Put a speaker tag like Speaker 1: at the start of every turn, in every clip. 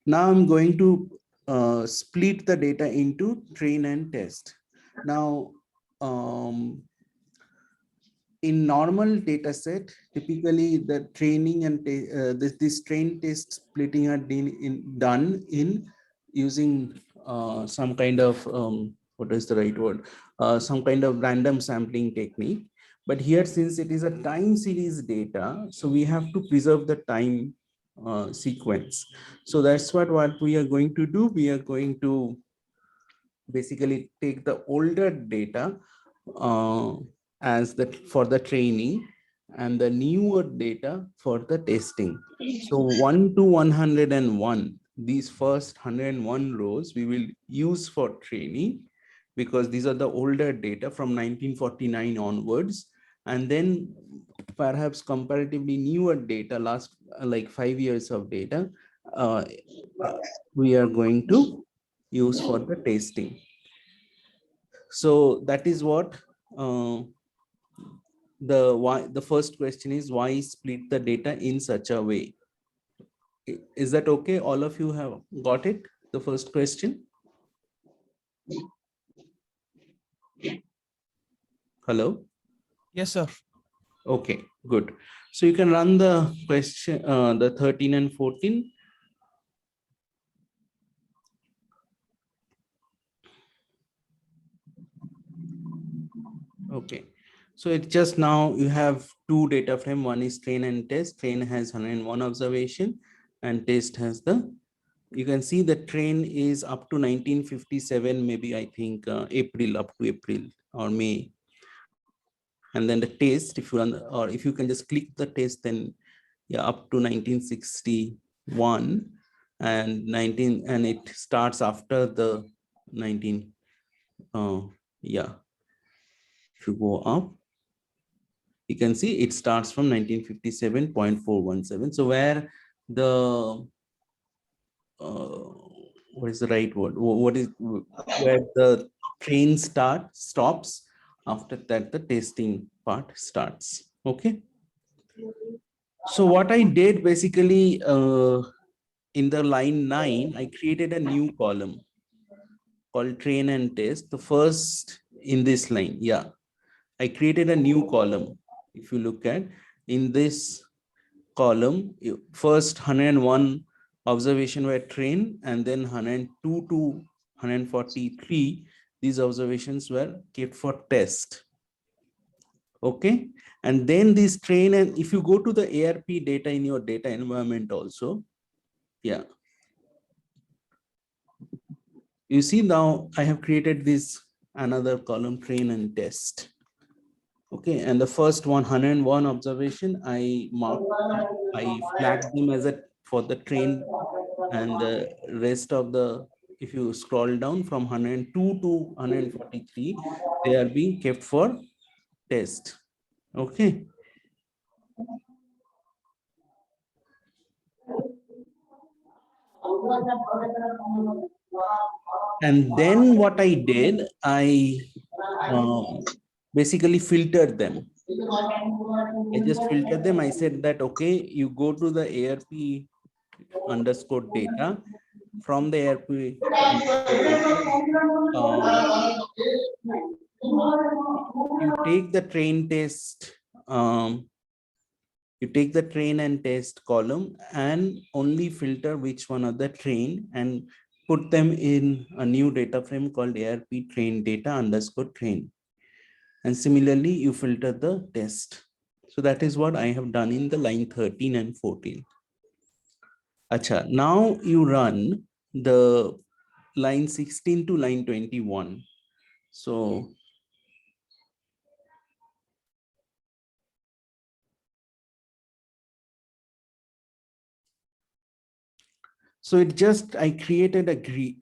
Speaker 1: Now I'm going to split the data into train and test. Now, in normal data set, typically the training and this train test splitting are done in using some kind of what is the right word? Some kind of random sampling technique. But here, since it is a time series data, so we have to preserve the time sequence. So that's what we are going to do. We are going to basically take the older data uh, as the for the training and the newer data for the testing. So 1 to 101, these first 101 rows we will use for training, because these are the older data from 1949 onwards. And then perhaps comparatively newer data, last like 5 years of data, uh, we are going to use for the testing. So that is what the first question is, why split the data in such a way? Is that okay? All of you have got it? The first question. Hello?
Speaker 2: Yes, sir.
Speaker 1: Okay, good. So you can run the question, the 13 and 14. Okay. So it's just now you have two data frame. One is train and test. Train has 101 observation and test has the, you can see the train is up to 1957, maybe I think April, up to April or May. And then the test, if you run, or if you can just click the test, then yeah, up to 1961 and 19, and it starts after the 19. Yeah, if you go up, you can see it starts from 1957.417. So where the what is the right word? What is where the train stops? After that, the testing part starts. Okay. So what I did basically in the line 9, I created a new column called train and test. The first in this line, yeah, I created a new column. If you look at in this column, first 101 observation were trained, and then 102 to 143, these observations were kept for test. Okay. And then this train, and if you go to the ARP data in your data environment also, yeah, you see now I have created this another column, train and test. Okay, and the first 101 observation I marked, I flagged them as a for the train, and the rest of the, if you scroll down from 102 to 143, they are being kept for test. Okay. And then what I did, I basically filtered them. I just filtered them. I said that, okay, you go to the ARP underscore data. From the ARP underscore data, you take the train test, you take the train and test column and only filter which one of the train and put them in a new data frame called ARP train data underscore train. And similarly, you filter the test. So that is what I have done in the line 13 and 14. Acha, now you run the line 16 to line 21. So it just, I created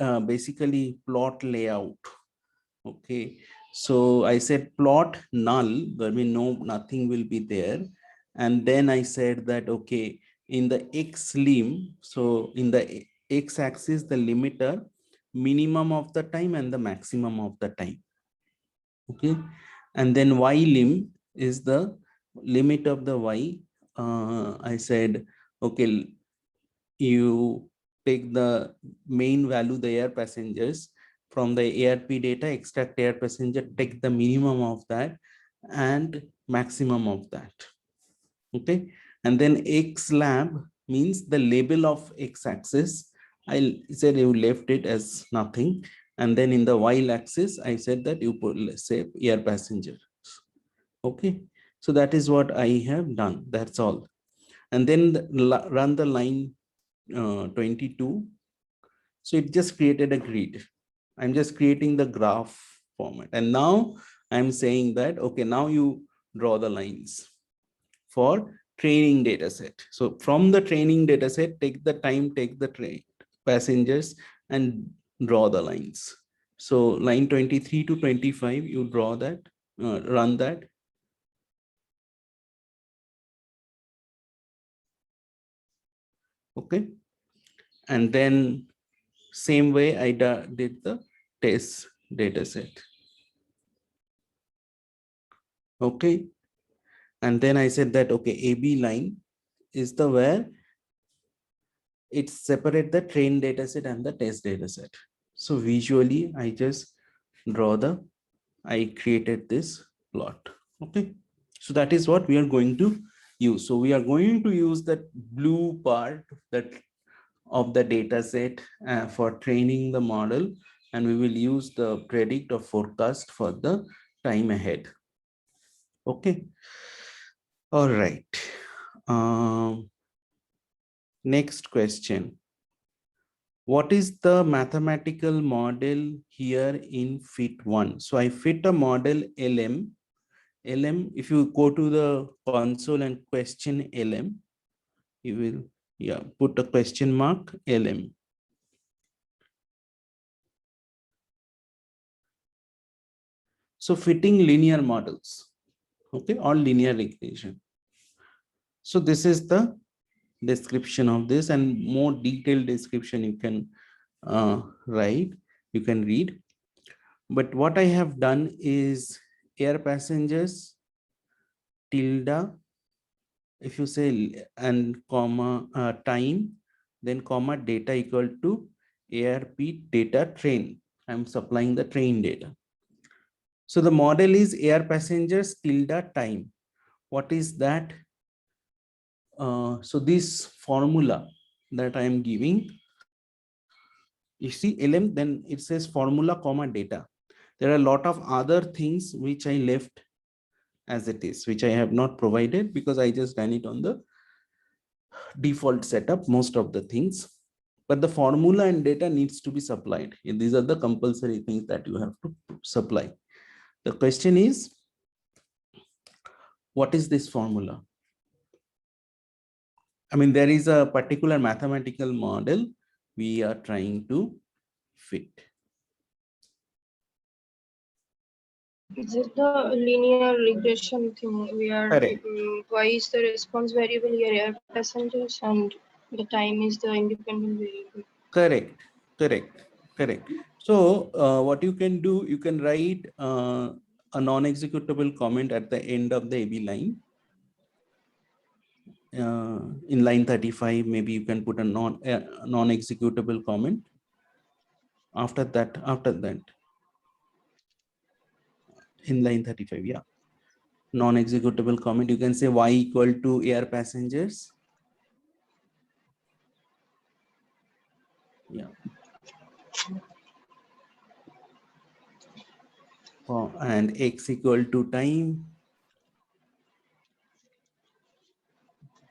Speaker 1: a basically plot layout. Okay. So I said plot null, where we know nothing will be there. And then I said that, okay, in the X lim, so in the X axis, the limiter, minimum of the time and the maximum of the time. Okay. And then Y lim is the limit of the Y. I said, okay, you take the main value, the air passengers, from the ARP data, extract air passenger, take the minimum of that and maximum of that. Okay. And then X lab means the label of X axis. I said you left it as nothing. And then in the Y axis, I said that you put, let's say, air passenger. Okay. So that is what I have done. That's all. And then run the line 22. So it just created a grid. I'm just creating the graph format. And now I'm saying that, okay, now you draw the lines for training data set. So from the training data set, take the time, take the train passengers and draw the lines. So line 23 to 25, you draw that, run that. Okay. And then same way I did the test data set. Okay. And then I said that, okay, AB line is the where it separate the train data set and the test data set. So visually, I just draw I created this plot. Okay. So that is what we are going to use. So we are going to use that blue part that of the data set for training the model, and we will use the predict or forecast for the time ahead. Okay. All right. Next question. What is the mathematical model here in fit1? So I fit a model LM. LM, if you go to the console and question LM, you will put a question mark LM. So fitting linear models, okay, or linear regression. So this is the description of this, and more detailed description you can write, you can read. But what I have done is air passengers tilde, if you say, and comma time, then comma data equal to ARP data train. I'm supplying the train data. So the model is air passengers tilde time. What is that? So this formula that I am giving, you see LM, then it says formula comma data. There are a lot of other things which I left as it is, which I have not provided because I just ran it on the default setup, most of the things. But the formula and data needs to be supplied. These are the compulsory things that you have to supply. The question is, what is this formula? I mean, there is a particular mathematical model we are trying to fit.
Speaker 2: Is it the linear regression thing? Why is the response variable here air passengers and the time is the independent variable?
Speaker 1: Correct. So what you can do, you can write a non-executable comment at the end of the AB line. In line 35, maybe you can put a non-executable comment. After that, in line 35, yeah, non-executable comment, you can say y equal to air passengers. Yeah. And x equal to time.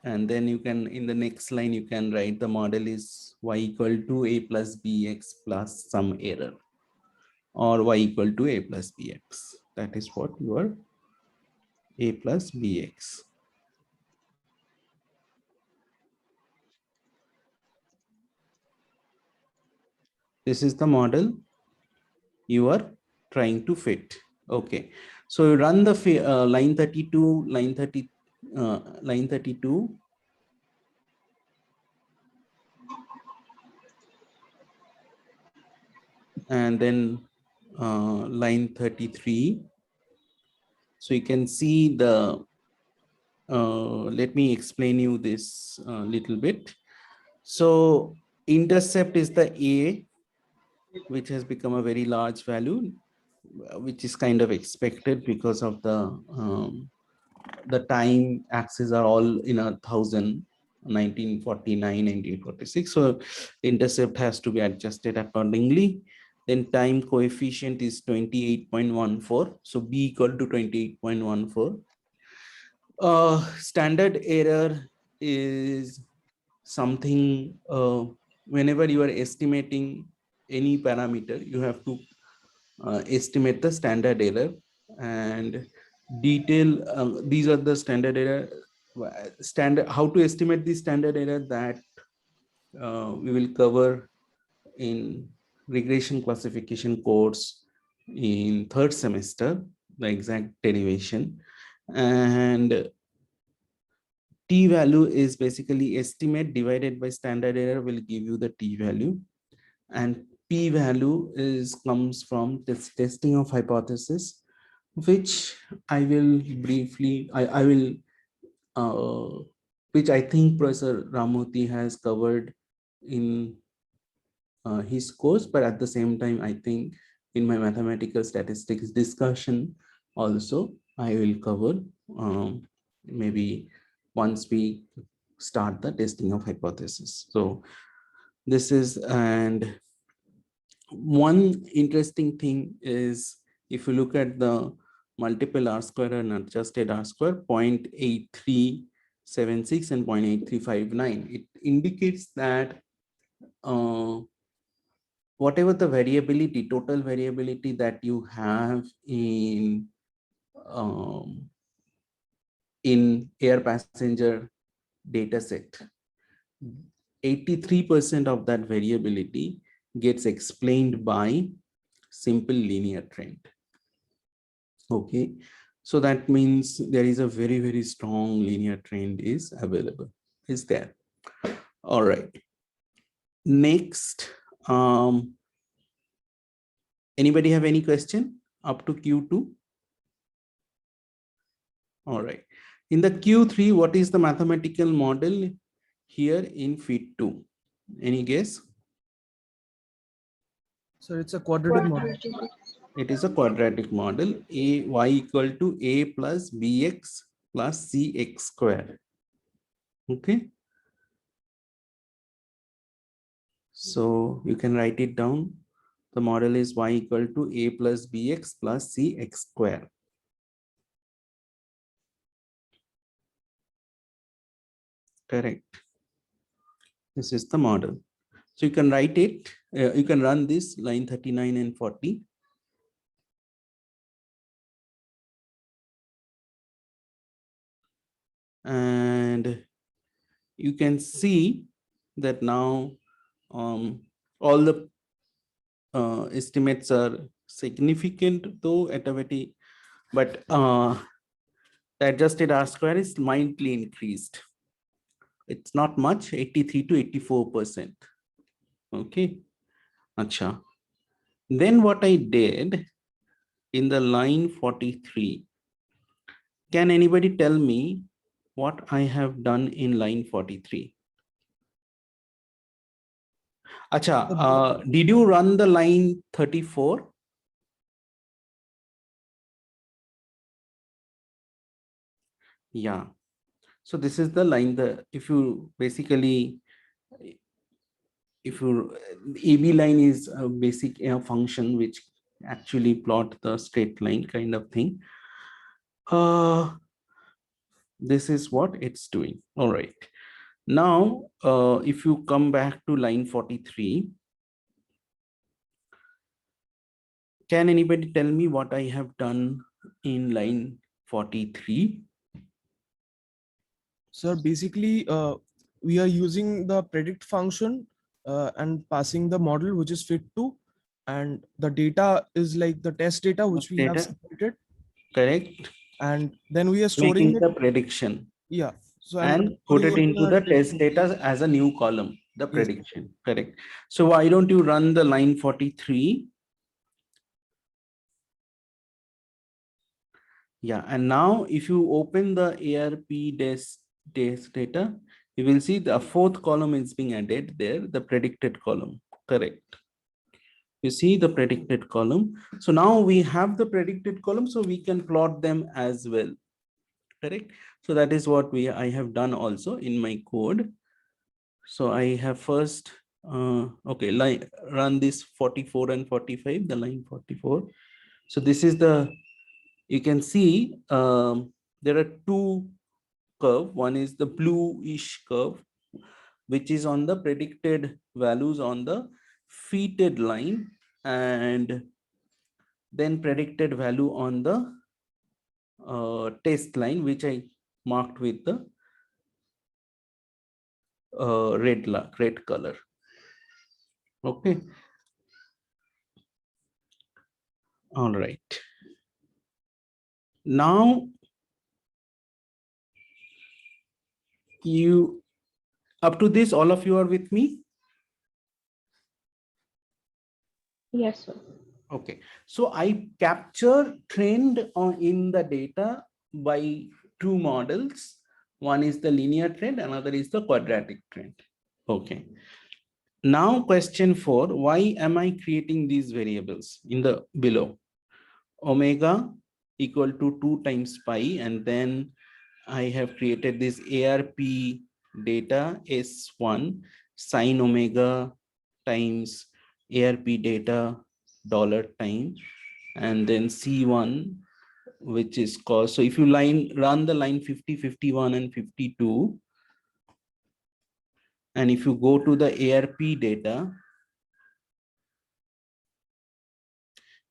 Speaker 1: And then you can, in the next line, you can write the model is y equal to a plus bx plus some error, or y equal to a plus bx. That is what your a plus bx. This is the model you are trying to fit. Okay. So you run the line 32, line 32. And then line 33. So you can see the, let me explain you this a little bit. So intercept is the A, which has become a very large value, which is kind of expected because of the time axes are all in 1949, 1946. So intercept has to be adjusted accordingly. Then time coefficient is 28.14. So B equal to 28.14. Standard error is something whenever you are estimating any parameter, you have to estimate the standard error and detail. These are the standard error. How to estimate the standard error that we will cover in regression classification course in third semester, the exact derivation. And t-value is basically estimate divided by standard error will give you the t-value, and p-value is comes from this testing of hypothesis, which I will briefly which I think Professor Ramoti has covered in his course, but at the same time I think in my mathematical statistics discussion also I will cover maybe once we start the testing of hypothesis. So this is, and one interesting thing is if you look at the multiple R square and adjusted R square, 0.8376 and 0.8359, it indicates that whatever the variability, total variability that you have in air passenger data set, 83% of that variability gets explained by simple linear trend. Okay, so that means there is a very, very strong linear trend is available, is there. All right. Next, anybody have any question up to Q2? All right. In the Q3, what is the mathematical model here in fit 2? Any guess?
Speaker 3: So it's a quadratic model.
Speaker 1: It is a quadratic model. Y equal to a plus bx plus cx square. Okay. So you can write it down. The model is y equal to a plus bx plus cx square. Correct. This is the model. So you can write it. You can run this line 39 and 40. And you can see that now all the estimates are significant, though at a very, but the adjusted R square is mildly increased. It's not much, 83 to 84%. Okay. Acha. Then what I did in the line 43, can anybody tell me what I have done in line 43? Acha, did you run the line 34? Yeah. So this is the line, if you basically, if you, AB line is a basic function which actually plot the straight line kind of thing. This is what it's doing. All right. Now, if you come back to line 43, can anybody tell me what I have done in line 43?
Speaker 3: Sir, basically, we are using the predict function and passing the model, which is fit2, and the data is like the test data, which we have separated.
Speaker 1: Correct.
Speaker 3: And then we are storing
Speaker 1: making the prediction.
Speaker 3: Yeah. So
Speaker 1: and put it into the test data as a new column, the prediction. Yes. Correct. So why don't you run the line 43? Yeah, and now if you open the ARP test data, You will see the fourth column is being added there, the predicted column. Correct. You see the predicted column. So now we have the predicted column, so we can plot them as well. Correct. So that is what I have done also in my code. So I have first, okay, run this 44 and 45, the line 44. So this is the, you can see there are two curve. One is the bluish curve, which is on the predicted values on the fitted line, and then predicted value on the test line, which I marked with the red color. Okay. All right. Now you, up to this, all of you are with me?
Speaker 2: Yes, sir.
Speaker 1: Okay. So I capture trend in the data by two models. One is the linear trend, another is the quadratic trend. Okay. Now question 4, why am I creating these variables in the below? Omega equal to 2 times pi, and then I have created this ARP data S1 sine omega times ARP data dollar time, and then C1, which is cos. So if you run the line 50, 51 and 52, and if you go to the ARP data,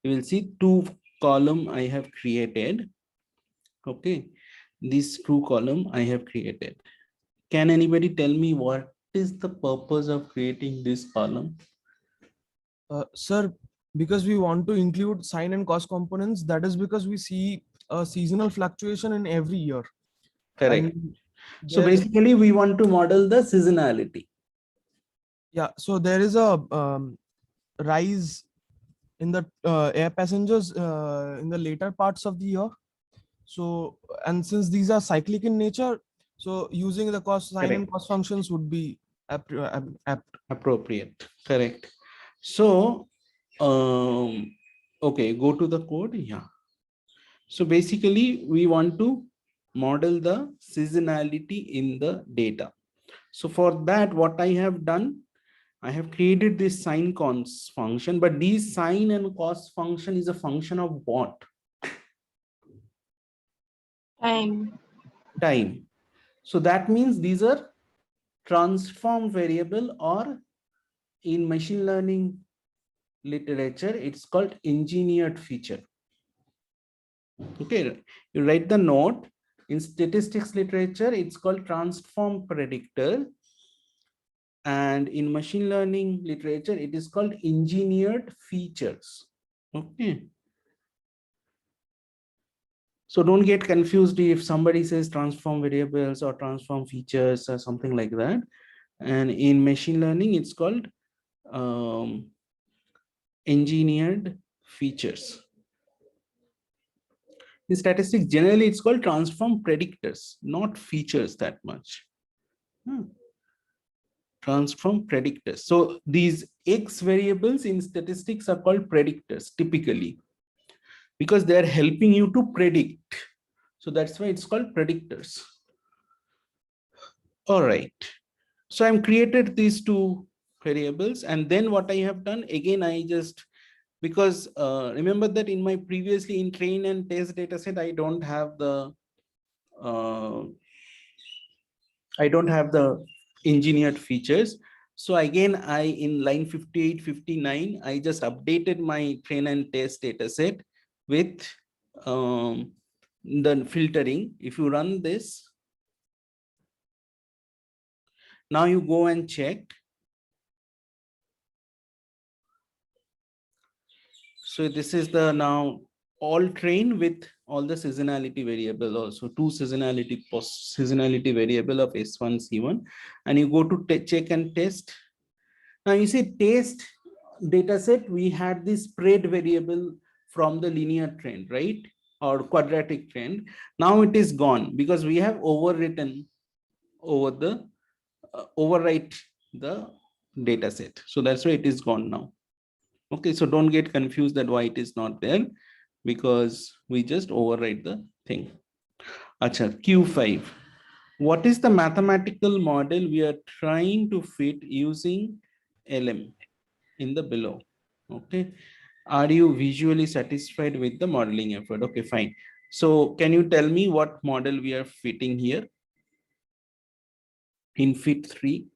Speaker 1: you will see two column I have created. Okay, this two column I have created. Can anybody tell me what is the purpose of creating this column?
Speaker 3: Sir, because we want to include sine and cos components, that is because we see a seasonal fluctuation in every year.
Speaker 1: Correct.
Speaker 3: And
Speaker 1: So
Speaker 3: there is-
Speaker 1: basically we want to model the seasonality.
Speaker 3: yeah, so there is a rise in the air passengers in the later parts of the year. So, and since these are cyclic in nature, so using the cos, sine and
Speaker 1: Correct.
Speaker 3: cos functions would be apt.
Speaker 1: Appropriate. Correct. So okay, go to the code. Yeah. So basically we want to model the seasonality in the data. So for that, what I have done, I have created this sine cos function, but these sine and cos function is a function of what?
Speaker 2: Time.
Speaker 1: Time. So that means these are transform variable, or in machine learning literature, it's called engineered feature. Okay, you write the note. In statistics literature, it's called transform predictor. And in machine learning literature, it is called engineered features. Okay. So don't get confused if somebody says transform variables or transform features or something like that. And in machine learning, it's called engineered features. In statistics, generally, it's called transform predictors, not features that much. Transform predictors. So these X variables in statistics are called predictors typically, because they are helping you to predict. So that's why it's called predictors. All right. So I'm created these two variables, and then what I have done, again, I just, because remember that in my previously in train and test data set, I don't have the engineered features. So again, I in line 58, 59, I just updated my train and test data set with the filtering. If you run this, now you go and check. So this is the now all train with all the seasonality variable, also two seasonality variable of S1, C1, and you go to check and test. Now you see test data set, we had this spread variable from the linear trend, right? Or quadratic trend. Now it is gone because we have overwritten over the overwrite the data set. So that's why it is gone now. Okay, so don't get confused that why it is not there, because we just overwrite the thing. Acha, Q5. What is the mathematical model we are trying to fit using LM in the below? Okay. Are you visually satisfied with the modeling effort? Okay, fine. So can you tell me what model we are fitting here in fit 3?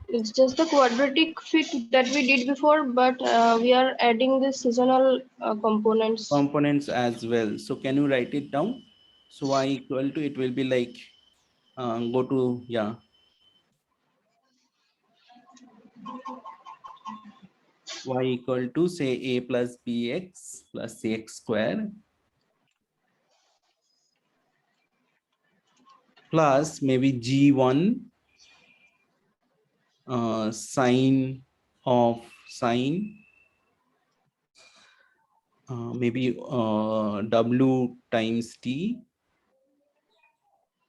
Speaker 2: It's just the quadratic fit that we did before, but we are adding the seasonal components.
Speaker 1: Components as well. So can you write it down? So y equal to, it will be like, go to, yeah. Y equal to say a plus bx plus cx square plus maybe g1 sine of sine, maybe w times t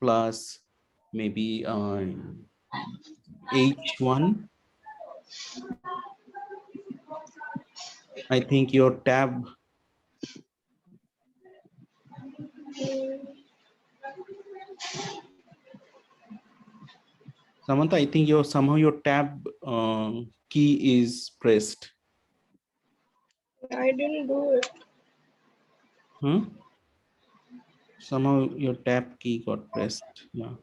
Speaker 1: plus maybe h1. I think your tab, Samantha, I think somehow your tab key is pressed.
Speaker 2: I didn't do it.
Speaker 1: Huh? Somehow your tab key got pressed. Yeah.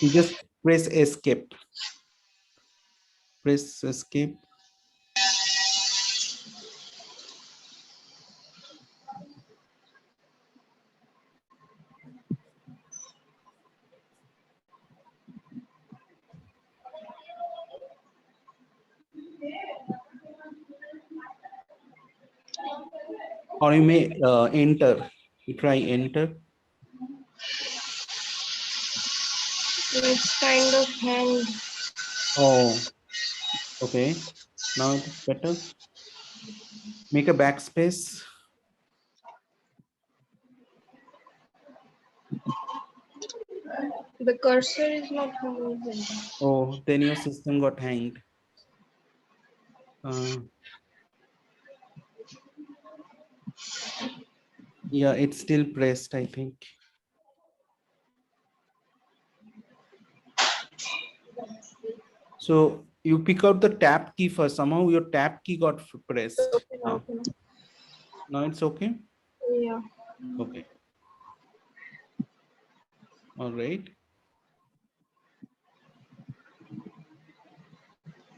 Speaker 1: You just press escape. Press escape. Or you may enter. You try enter.
Speaker 2: It's kind of hanged.
Speaker 1: Oh, okay. Now it is better. Make a backspace.
Speaker 2: The cursor is not moving.
Speaker 1: Oh, then your system got hanged. Yeah, it's still pressed, I think. So you pick out the tab key first. Somehow your tab key got pressed. Now, now it's okay.
Speaker 2: Yeah.
Speaker 1: Okay. All right.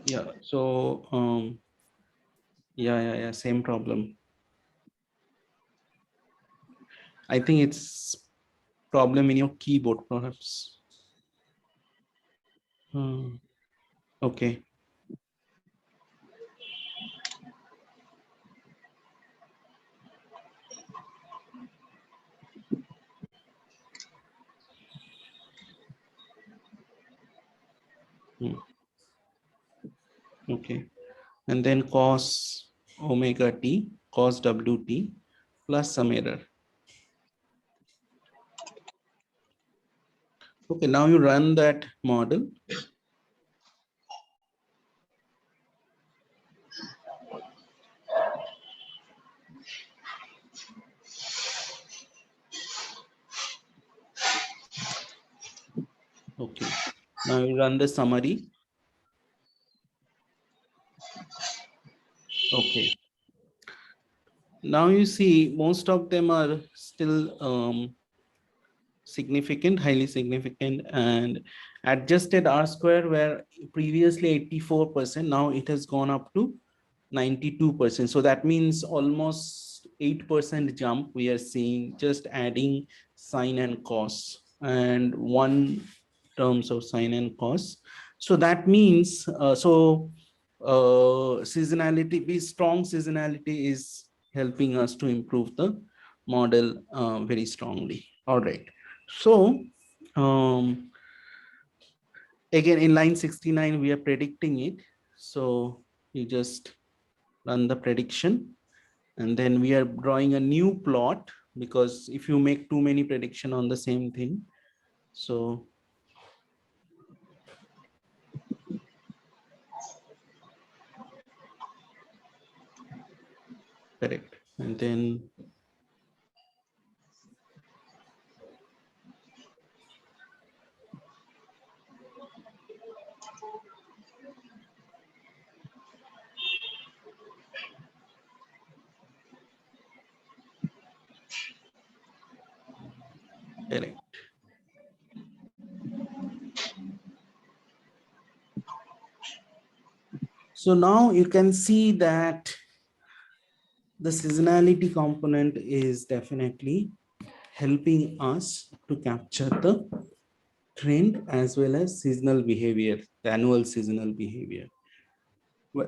Speaker 1: Yeah. So yeah, same problem. I think it's problem in your keyboard, perhaps. Okay. Okay. And then cos omega t, cos wt plus some error. Okay, now you run that model. Okay, now you run the summary. Okay. Now you see most of them are still significant, highly significant, and adjusted R square where previously 84%, now it has gone up to 92%. So that means almost 8% jump we are seeing just adding sine and cos and one terms of sine and cos. So that means seasonality, strong seasonality is helping us to improve the model very strongly. All right. So again in line 69 we are predicting it. So you just run the prediction And then we are drawing a new plot, because if you make too many prediction on the same thing, so correct. And then correct. So now you can see that the seasonality component is definitely helping us to capture the trend as well as seasonal behavior, the annual seasonal behavior.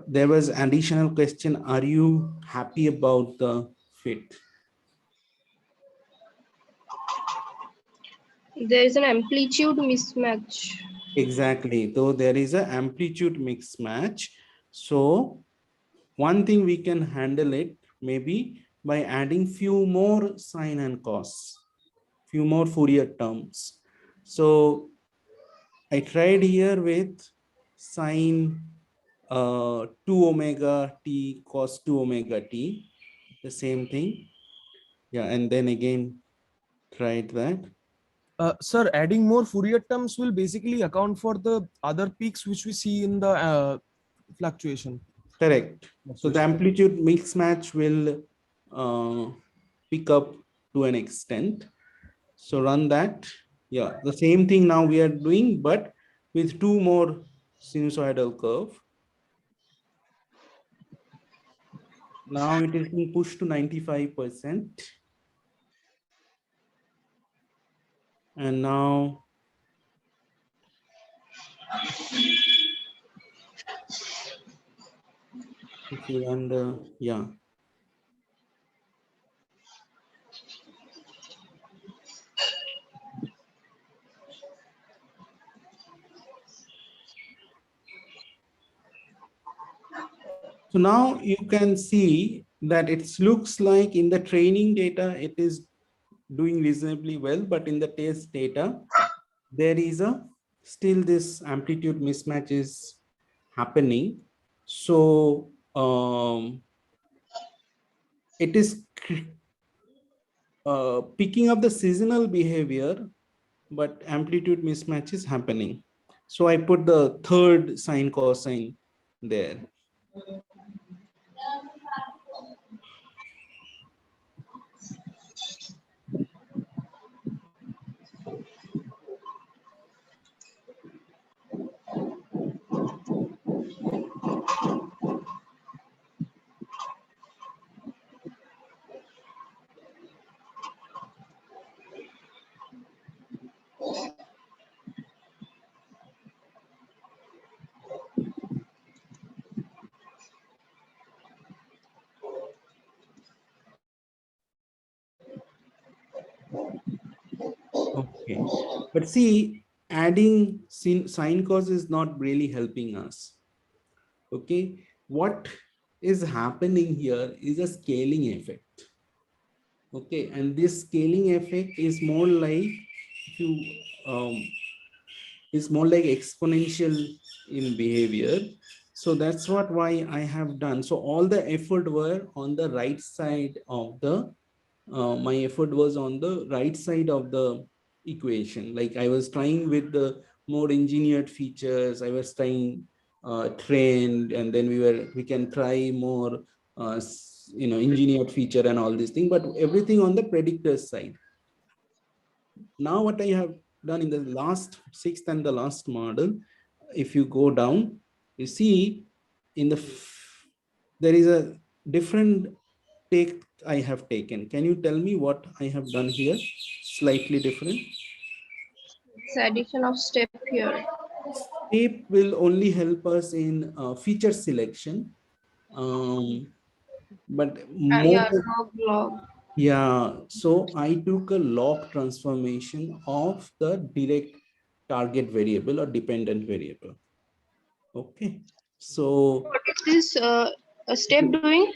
Speaker 1: There was additional question. Are you happy about the fit?
Speaker 2: There is an amplitude mismatch.
Speaker 1: Exactly. Though there is an amplitude mismatch. So one thing we can handle it maybe by adding few more sine and cos, few more Fourier terms. So I tried here with sine 2 omega t cos 2 omega t, the same thing. Yeah, and then again tried that.
Speaker 3: Sir, adding more Fourier terms will basically account for the other peaks which we see in the fluctuation.
Speaker 1: Correct. So the amplitude mismatch will pick up to an extent. So run that. Yeah, the same thing now we are doing, but with two more sinusoidal curve. Now it is being pushed to 95%. And now if you run the, yeah. So now you can see that it looks like in the training data, it is doing reasonably well, but in the test data, there is a still this amplitude mismatch is happening. So it is picking up the seasonal behavior, but amplitude mismatch is happening. So I put the third sine cosine there. Okay, but see, adding sine cos is not really helping us. Okay, what is happening here is a scaling effect. Okay, and this scaling effect is more like if you is more like exponential in behavior. So that's why I have done. So all the effort were on the right side of the my effort was on the right side of the equation. Like I was trying with the more engineered features. I was trying trend, and then we can try more engineered feature and all these things, but everything on the predictor side. Now what I have done in the last sixth and the last model, if you go down, you see in the there is a different take I have taken. Can you tell me what I have done here? Slightly different.
Speaker 2: It's addition of step here.
Speaker 1: Step will only help us in feature selection, but more.
Speaker 2: Yeah, log.
Speaker 1: Yeah, so I took a log transformation of the direct target variable or dependent variable. Okay, so
Speaker 2: What is this a step doing?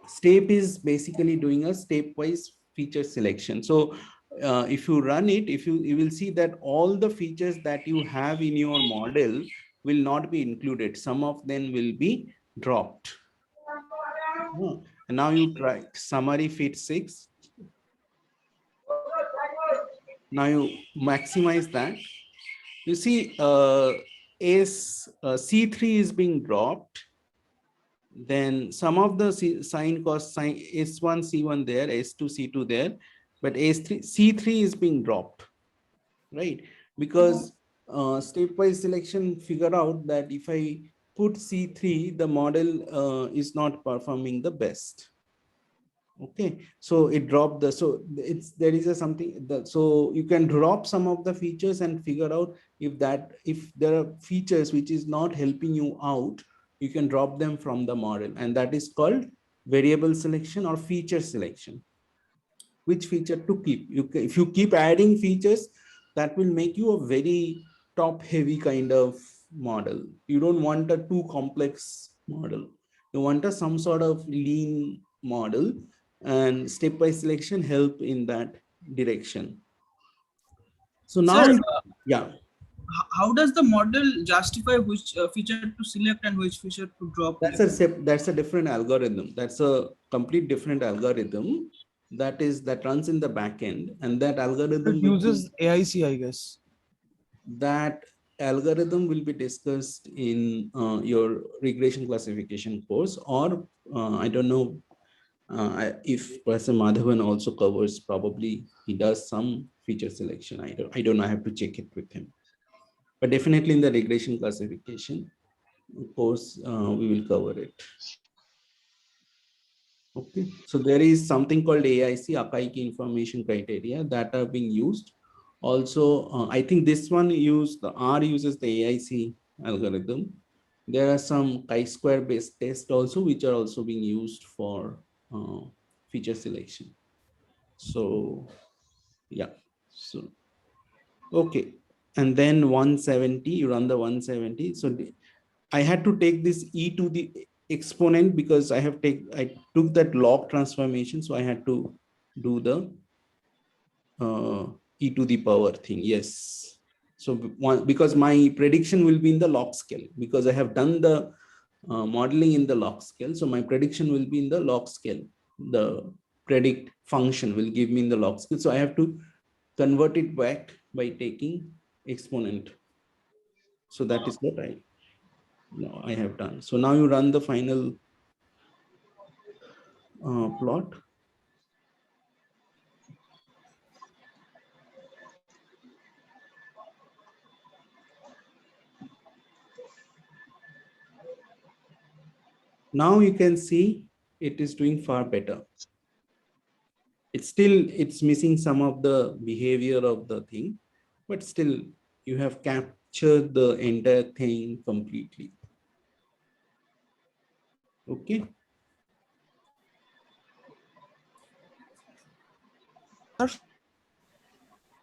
Speaker 1: step is basically doing a stepwise feature selection. So if you run it, you will see that all the features that you have in your model will not be included. Some of them will be dropped. And now you try summary fit 6. Now you maximize that. You see C3 is being dropped. Then some of the sign cost sign S1, C1 there, S2, C2 there, but S3, C3 is being dropped, right? Because stepwise selection figure out that if I put C3, the model is not performing the best. Okay, so it dropped the, so it's, there is a something that, so you can drop some of the features and figure out if there are features which is not helping you out, you can drop them from the model, and that is called variable selection or feature selection. Which feature to keep? If you keep adding features, that will make you a very top heavy kind of model. You don't want a too complex model. You want a some sort of lean model, and stepwise selection help in that direction. So now,
Speaker 4: Sir,
Speaker 1: yeah.
Speaker 4: How does the model justify which feature to select and which feature to drop?
Speaker 1: That's a different algorithm. That's a complete different algorithm that runs in the back end, and that algorithm
Speaker 3: It uses AIC, I guess.
Speaker 1: That algorithm will be discussed in your regression classification course, or I don't know if Professor Madhavan also covers, probably he does some feature selection. I don't know, I have to check it with him. But definitely in the regression classification course, we will cover it. Okay, so there is something called AIC, Archaic Information Criteria, that are being used. Also, I think this one uses the R uses the AIC algorithm. There are some chi-square based tests also, which are also being used for feature selection. So, yeah. So, okay, and then 170, you run the 170. So I had to take this e to the exponent because I took that log transformation, so I had to do the e to the power thing. Yes, so because my prediction will be in the log scale, because I have done the modeling in the log scale, so my prediction will be in the log scale. The predict function will give me in the log scale, so I have to convert it back by taking exponent. So that is what I have done. So now you run the final plot. Now you can see it is doing far better. It's missing some of the behavior of the thing, but still you have captured the entire thing completely. Okay.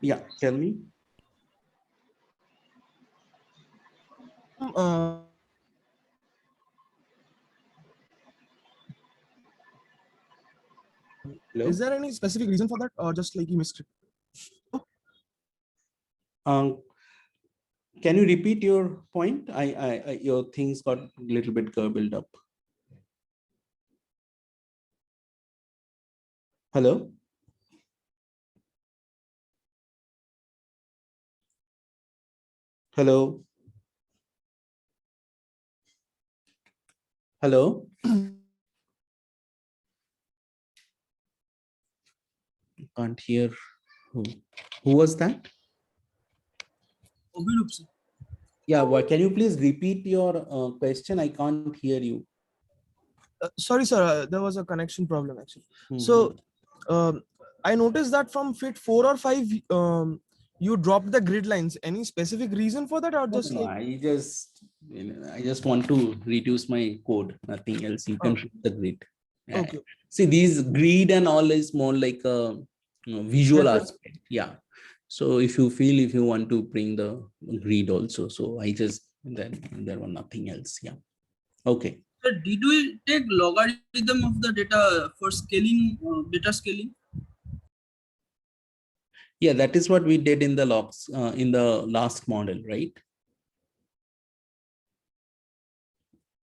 Speaker 1: Yeah, tell me.
Speaker 3: Is there any specific reason for that, or just like you missed it?
Speaker 1: Can you repeat your point? Your things got a little bit garbled up. Hello? Hello? Hello? Can't hear. Who was that? Yeah, can you please repeat your question? I can't hear you.
Speaker 3: Sorry, sir, there was a connection problem actually. So I noticed that from fit 4 or 5, you dropped the grid lines. Any specific reason for that, or just
Speaker 1: No,
Speaker 3: like
Speaker 1: I just want to reduce my code, nothing else. You can put the grid.
Speaker 3: okay.
Speaker 1: See, these grid and all is more like a visual aspect. Yeah. So if you want to bring the grid also, so I just there were nothing else. Yeah. Okay.
Speaker 4: So did we take logarithm of the data for scaling, data scaling?
Speaker 1: Yeah, that is what we did in the logs in the last model, right?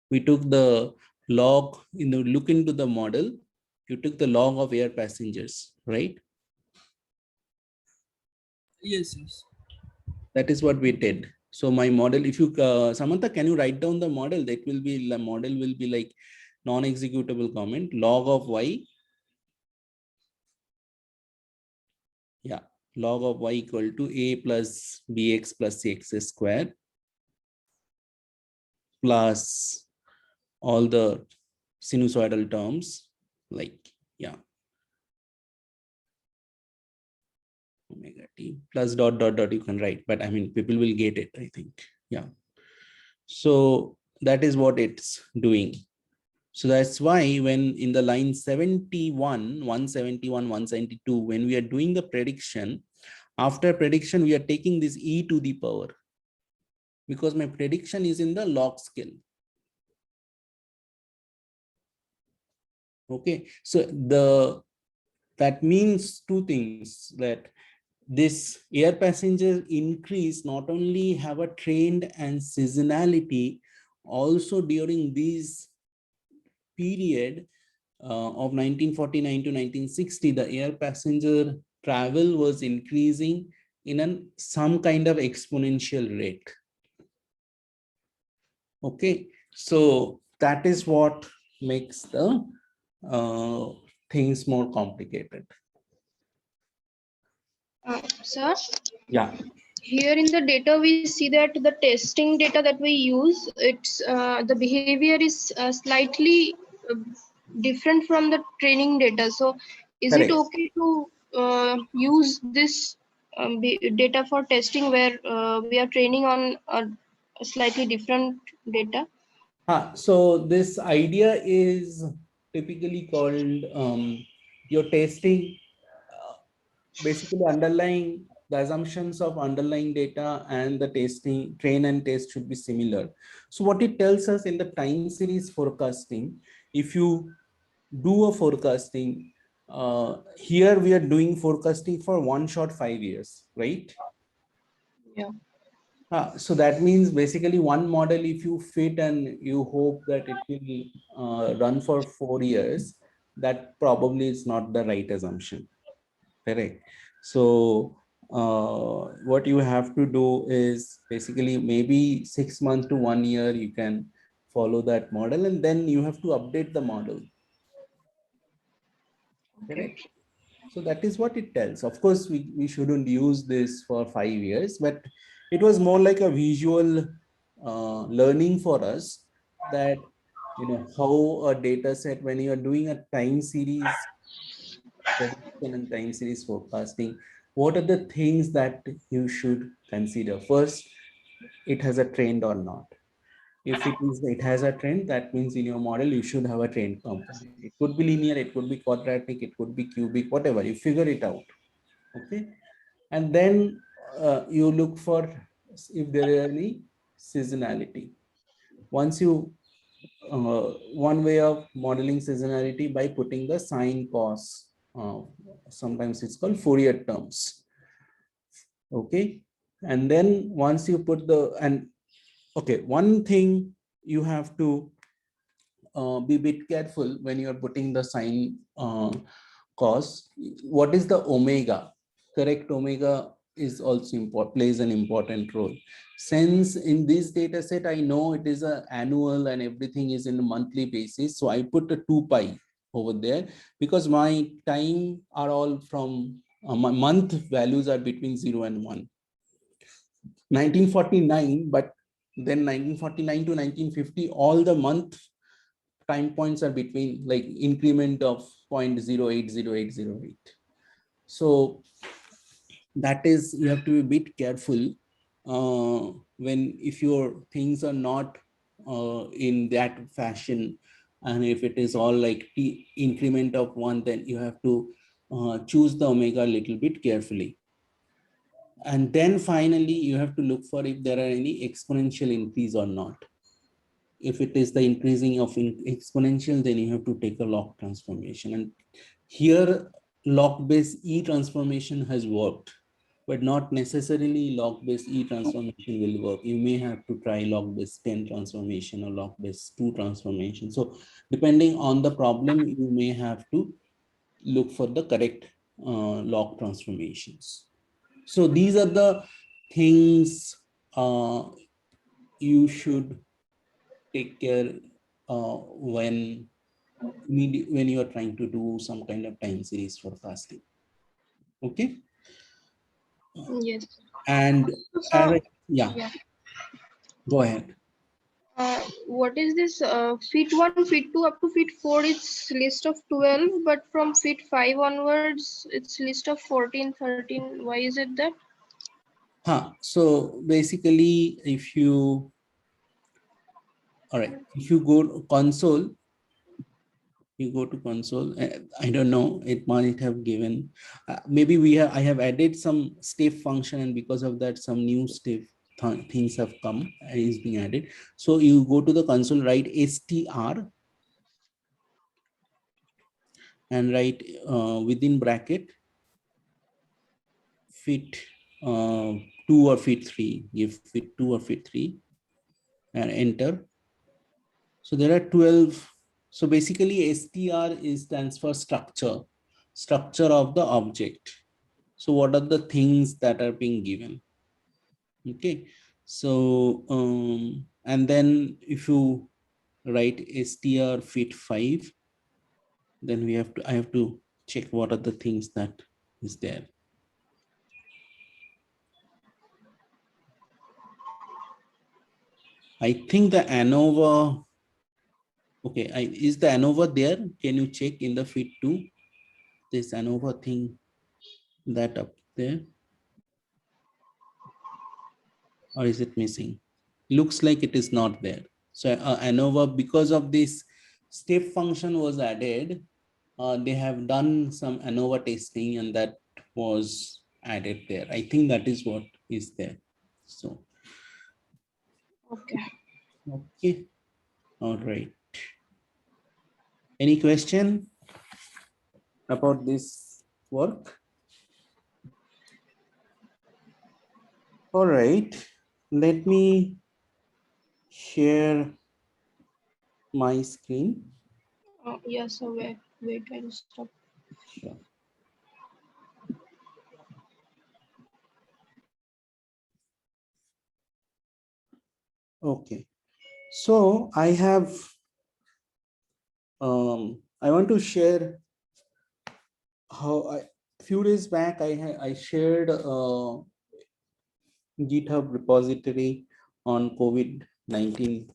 Speaker 1: We took the log in the look into the model. You took the log of air passengers, right?
Speaker 4: Yes, yes.
Speaker 1: That is what we did. So my model, if you, Samantha, can you write down the model? That will be, the model will be like non-executable comment, log of y. Yeah, log of y equal to a plus bx plus cx square plus all the sinusoidal terms, like, yeah, omega t plus dot dot dot you can write, but I mean, people will get it, I think. Yeah. So that is what it's doing. So that's why when in the line 71, 171, 172, when we are doing the prediction, after prediction, we are taking this e to the power, because my prediction is in the log scale. Okay, so that means two things, that this air passenger increase not only have a trend and seasonality, also during this period of 1949 to 1960, the air passenger travel was increasing in some kind of exponential rate. Okay, so that is what makes the things more complicated.
Speaker 2: Sir,
Speaker 1: Yeah.
Speaker 2: here in the data we see that the testing data that we use, it's the behavior is slightly different from the training data. So is
Speaker 1: Correct.
Speaker 2: it okay to use this data for testing where we are training on a slightly different data?
Speaker 1: So this idea is typically called your testing, basically underlying the assumptions of underlying data and the testing, train and test should be similar. So what it tells us in the time series forecasting, if you do a forecasting, here we are doing forecasting for one shot 5 years, right?
Speaker 2: Yeah.
Speaker 1: So that means basically one model, if you fit and you hope that it will run for 4 years, that probably is not the right assumption. Correct. So what you have to do is basically maybe 6 months to 1 year, you can follow that model, and then you have to update the model. Correct. So that is what it tells. Of course, we shouldn't use this for 5 years, but it was more like a visual learning for us, that, you know, how a data set, when you are doing a time series prediction and time series forecasting, what are the things that you should consider? First, it has a trend or not. If it has a trend, that means in your model you should have a trend component. It could be linear, it could be quadratic, it could be cubic, whatever. You figure it out. Okay, and then you look for if there is any seasonality. Once you one way of modeling seasonality by putting the sine cos. Sometimes it's called Fourier terms. Okay, and then once you put okay, one thing you have to be a bit careful when you are putting the sine cos. What is the omega? Correct, omega is also plays an important role. Since in this data set, I know it is an annual and everything is in a monthly basis, so I put a 2 pi over there, because my time are all from my month values are between 0 and 1. 1949, but then 1949 to 1950, all the month time points are between like increment of 0.080808. So that is, you have to be a bit careful when, if your things are not in that fashion, and if it is all like t increment of 1, then you have to choose the omega a little bit carefully. And then finally, you have to look for if there are any exponential increase or not. if it is the increasing of exponential, then you have to take a log transformation. And here log-based E transformation has worked, but not necessarily log-based E transformation will work. You may have to try log-based 10 transformation or log-based 2 transformation. So depending on the problem, you may have to look for the correct log transformations. So these are the things you should take care when you are trying to do some kind of time series forecasting. Okay.
Speaker 2: Yes.
Speaker 1: And
Speaker 2: So,
Speaker 1: yeah,
Speaker 2: yeah.
Speaker 1: go ahead.
Speaker 2: What is this fit 1, fit 2 up to fit 4? It's list of 12, but from fit 5 onwards, it's list of 14, 13. Why is it that?
Speaker 1: So basically, all right, if you go to console, I don't know, it might have given, maybe I have added some step function, and because of that, some new step things have come and is being added. So you go to the console, write str, and write within bracket fit 2 or fit 3, give fit 2 or fit 3, and enter. So there are 12. So basically str stands for structure of the object. So what are the things that are being given? Okay. So and then if you write str fit 5, then I have to check what are the things that is there. I think the ANOVA, okay, is the ANOVA there? Can you check in the fit 2? This ANOVA thing that up there, or is it missing? Looks like it is not there. So ANOVA, because of this step function was added, they have done some ANOVA testing, and that was added there. I think that is what is there. So
Speaker 2: Okay.
Speaker 1: okay, all right. Any question about this work? All right, let me share my screen.
Speaker 2: Yeah, so wait, I'll stop.
Speaker 1: Sure. Okay, so I have, I want to share how a few days back I shared GitHub repository on COVID-19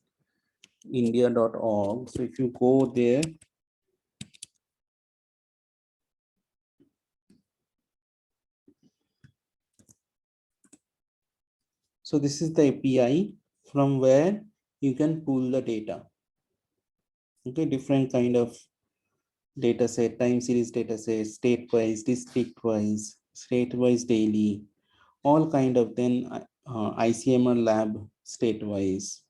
Speaker 1: India.org. So if you go there, so this is the API from where you can pull the data. Okay, different kind of data set, time series data set, state-wise, district-wise, state-wise daily, all kind of, then ICMR lab state-wise,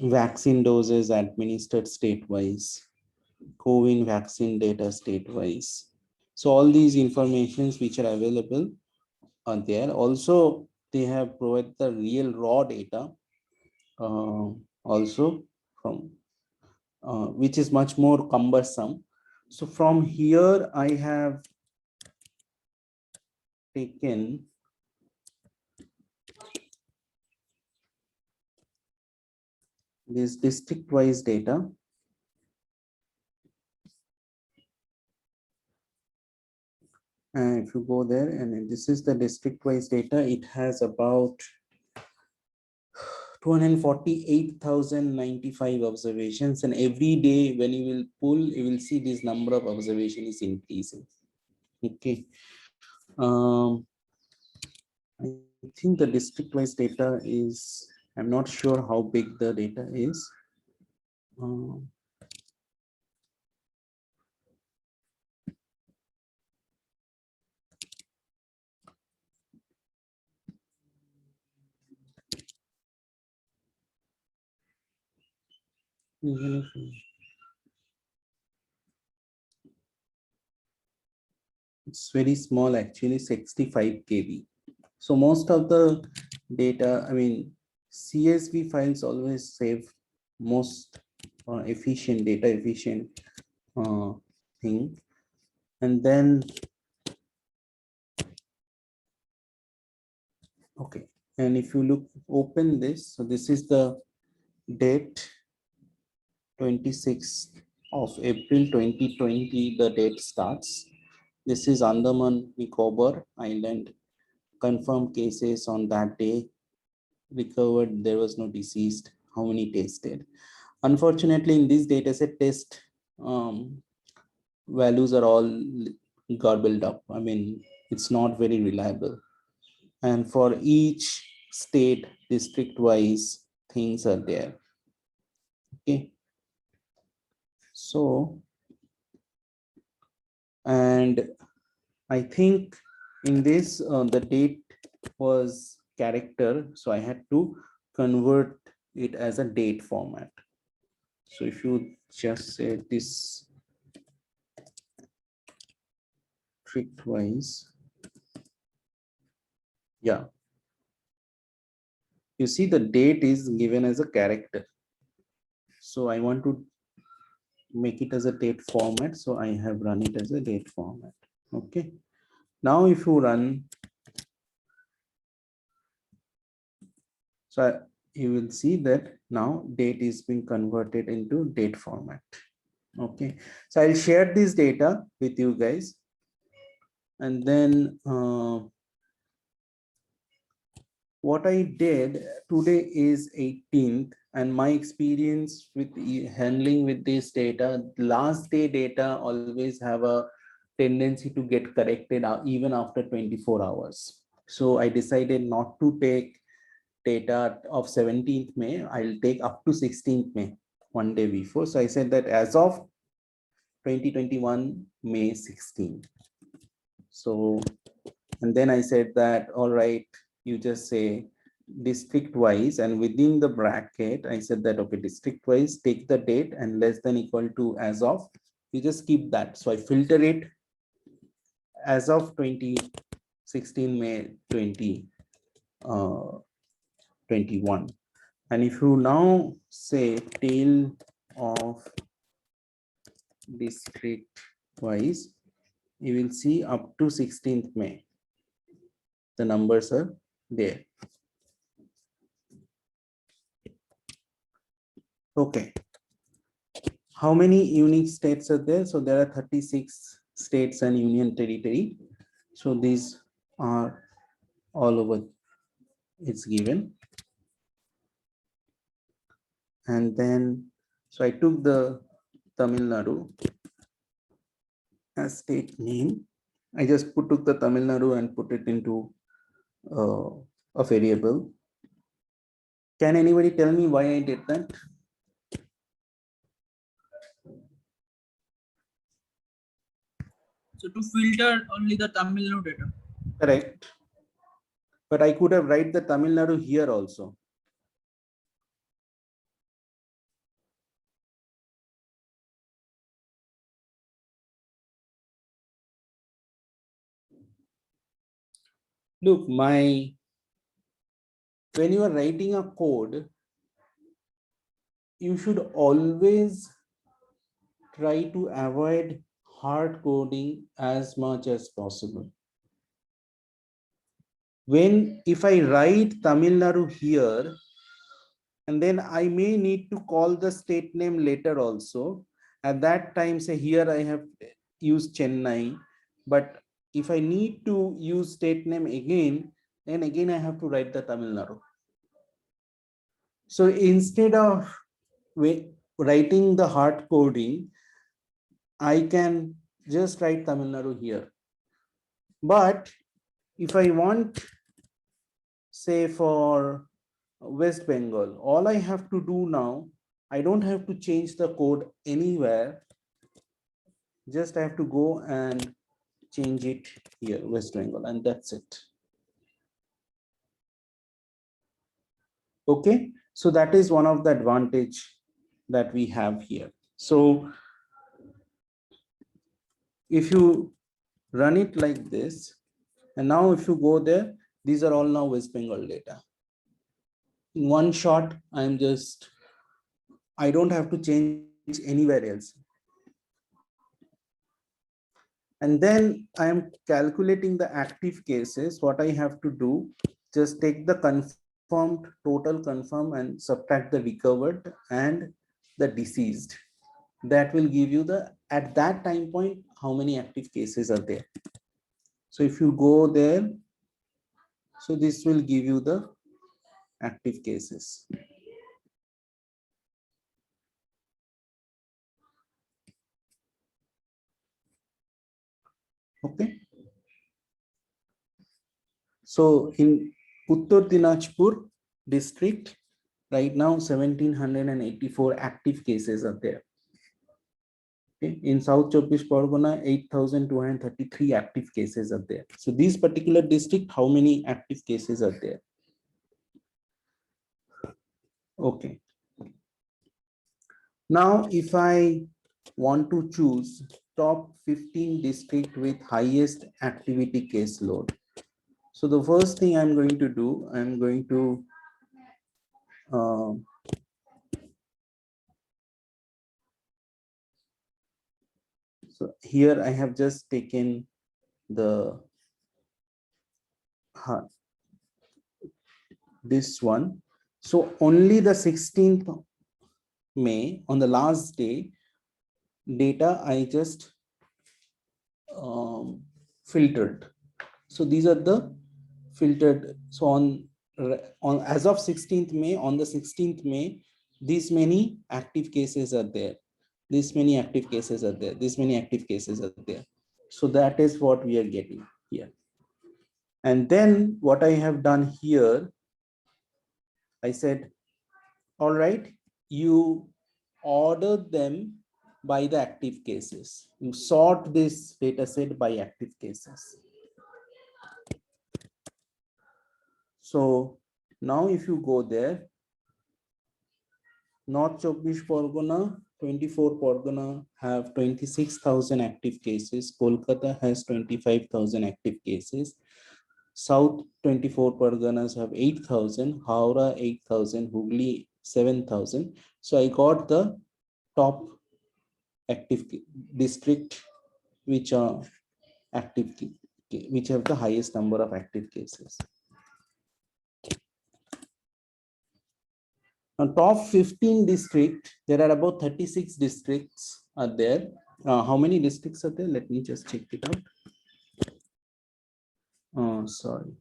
Speaker 1: vaccine doses administered state-wise, COVID vaccine data state-wise. So all these informations which are available are there. Also, they have provided the real raw data also from which is much more cumbersome. So from here, I have taken this district-wise data. And if you go there, and this is the district-wise data, it has about 248,095 observations, and every day when you will pull, you will see this number of observations is increasing. Okay. I think the district-wise data is, I'm not sure how big the data is. Even if it's very small, actually 65 KB. So most of the data, I mean, CSV files always save most efficient, data efficient thing. And then, okay. And if you look, open this, so this is the date 26th of April 2020, the date starts. This is Andaman Nicobar Island. Confirmed cases on that day, recovered, there was no deceased. How many tested? Unfortunately, in this data set, test values are all garbled up. I mean, it's not very reliable. And for each state, district wise, things are there. Okay. So, and I think in this, the date was character. So I had to convert it as a date format. So if you just say this district wise, yeah. You see the date is given as a character. So I want to make it as a date format. So I have run it as a date format. Okay. Now if you run, so you will see that now date is being converted into date format. Okay. So I'll share this data with you guys. And then what I did today is 18th, and my experience with handling with this data, last day data always have a tendency to get corrected even after 24 hours. So I decided not to take data of 17th May. I'll take up to 16th May, one day before. So I said that as of 2021 May 16. So, and then I said that, all right, you just say district wise, and within the bracket, I said that, okay, district wise, take the date and less than equal to as of, you just keep that. So I filter it as of 2016 May 2021. And if you now say tail of district wise, you will see up to 16th May, the numbers are there. Okay. How many unique states are there? So there are 36 states and union territory. So these are all over, it's given. And then, so I took the Tamil Nadu as state name. I just took the Tamil Nadu and put it into a variable. Can anybody tell me why I did that?
Speaker 4: So to filter only the Tamil Nadu data.
Speaker 1: Correct. But I could have write the Tamil Nadu here also. Look, when you are writing a code, you should always try to avoid hard coding as much as possible. If I write Tamil Nadu here, and then I may need to call the state name later also. At that time, say here I have used Chennai, but if I need to use state name again, then again I have to write the Tamil Nadu. So instead of writing the hard coding, I can just write Tamil Nadu here. But if I want, say for West Bengal, all I have to do now, I don't have to change the code anywhere. Just I have to go and change it here, West Bengal, and that's it. Okay, so that is one of the advantage that we have here. So if you run it like this, and now if you go there, these are all now West Bengal data. In one shot, I don't have to change anywhere else. And then I am calculating the active cases. What I have to do, just take the confirmed, total confirm, and subtract the recovered and the deceased. That will give you the, at that time point, how many active cases are there. So if you go there, so this will give you the active cases. Okay. So in Uttar Dinajpur district, right now 1784 active cases are there. Okay. In South Chowbish Pargana, 8233 active cases are there. So this particular district, how many active cases are there? Okay. Now, if I want to choose top 15 district with highest activity case load. So the first thing I'm going to do, I'm going to so here I have just taken the this one. So only the 16th May, on the last day, data I just filtered. So these are the filtered. So on as of 16th May, on the 16th May, these many active cases are there. This many active cases are there. This many active cases are there. So that is what we are getting here. And then what I have done here, I said, all right, you order them by the active cases. You sort this data set by active cases. So now if you go there, North Chowbish Pargana, 24 Pargana have 26,000 active cases. Kolkata has 25,000 active cases. South 24 Parganas have 8,000. Howrah 8,000. Hooghly 7,000. So I got the top active district which are active, which have the highest number of active cases. Now, top 15 district, there are about 36 districts are there. How many districts are there? Let me just check it out. Oh, sorry.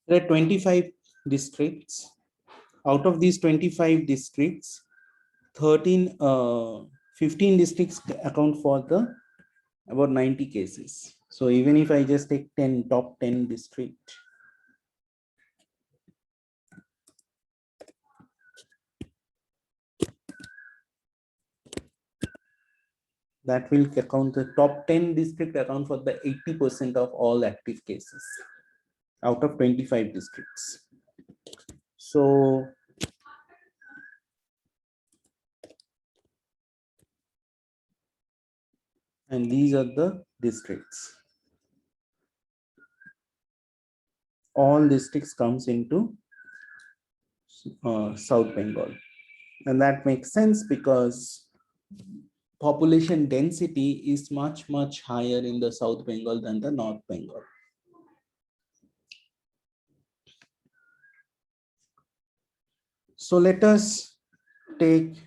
Speaker 1: There are 25 districts. Out of these 25 districts, 15 districts account for the about 90 cases. So even if I just take top 10 district, that will account, the top 10 district account for the 80% of all active cases out of 25 districts. So and these are the districts. All districts comes into South Bengal, and that makes sense because population density is much higher in the South Bengal than the North Bengal. So let us take